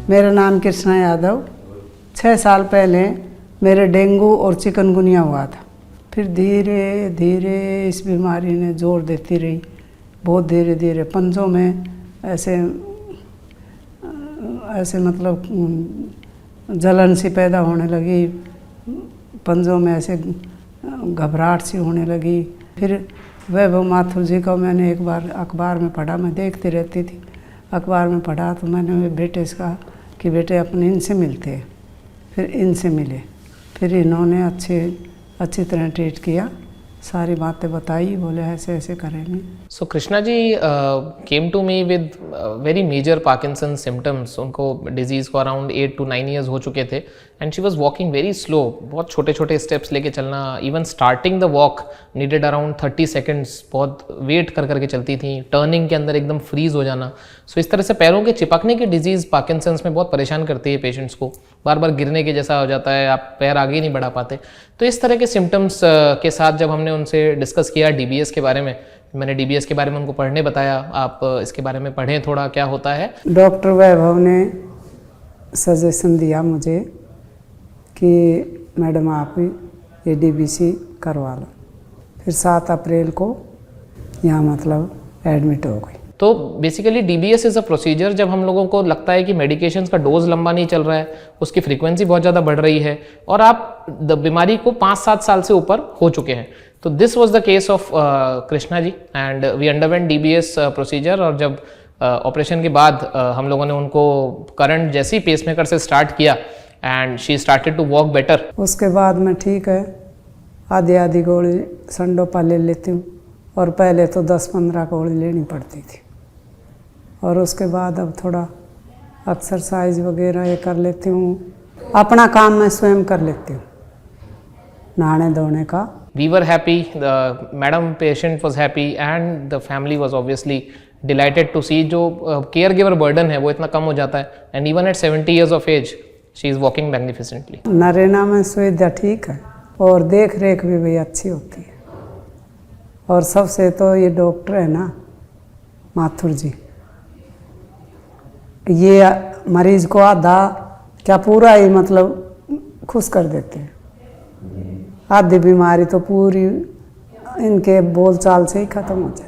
मेरा नाम कृष्णा यादव। 6 साल पहले मेरे डेंगू और चिकनगुनिया हुआ था। फिर धीरे धीरे इस बीमारी ने जोर देती रही, बहुत धीरे धीरे पंजों में ऐसे मतलब जलन सी पैदा होने लगी, पंजों में ऐसे घबराहट सी होने लगी। फिर वैभव माथुर जी को मैंने एक बार अखबार में पढ़ा, मैं देखती रहती थी, अखबार में पढ़ा तो मैंने बेटे से कहा कि बेटे अपने इनसे मिलते हैं। फिर इनसे मिले, फिर इन्होंने अच्छी तरह ट्रीट किया, सारी बातें बताई, बोले ऐसे ऐसे करेंगे। So Krishna ji came to me with very major Parkinson symptoms. उनको डिजीज़ को अराउंड 8 to 9 ईयर्स हो चुके थे and she was walking very slow, बहुत छोटे छोटे स्टेप्स लेके चलना। Even starting the walk needed around 30 seconds, बहुत वेट कर करके चलती थी। टर्निंग के अंदर एकदम फ्रीज हो जाना। सो इस तरह से पैरों के चिपकने की डिजीज़ पार्किंसंस में बहुत परेशान करती है पेशेंट्स को, बार बार गिरने के जैसा हो जाता है, आप पैर आगे नहीं बढ़ा पाते। तो इस तरह के सिम्टम्स के साथ जब हमने उनसे डिस्कस किया डीबीएस के बारे में, मैंने डीबीएस के बारे में उनको पढ़ने बताया, आप इसके बारे में पढ़ें थोड़ा क्या होता है। डॉक्टर वैभव ने सजेशन दिया मुझे कि मैडम आप ये डीबीसी करवा लो। फिर 7 अप्रैल को यहाँ मतलब एडमिट हो गई। तो basically DBS is a procedure जब हम लोगों को लगता है कि मेडिकेशंस का डोज लंबा नहीं चल रहा है, उसकी फ्रीक्वेंसी बहुत ज़्यादा बढ़ रही है और आप बीमारी को 5-7 साल से ऊपर हो चुके हैं। तो this was the case of Krishna ji and we underwent DBS procedure. और जब ऑपरेशन के बाद हम लोगों ने उनको करंट जैसे ही पेसमेकर से स्टार्ट किया and she started to walk better. उसके बाद मैं ठीक है, आधी गोली संडोपा ले लेती हूँ और पहले तो 10-15 गोली लेनी पड़ती थी। और उसके बाद अब थोड़ा एक्सरसाइज वगैरह ये कर लेती हूँ, अपना काम मैं स्वयं कर लेती हूँ, नहाने धोने का। We were happy, the madam patient was happy and the family was obviously delighted to see जो caregiver burden है वो इतना कम हो जाता है and even at 70 years of age she is walking magnificently। Naraina में सुविधा ठीक है और देख रेख भी भाई अच्छी होती है। और सबसे तो ये डॉक्टर है ना माथुर जी, ये मरीज को आधा क्या पूरा ही मतलब खुश कर देते हैं। आधी बीमारी तो पूरी इनके बोलचाल से ही खत्म हो जाए।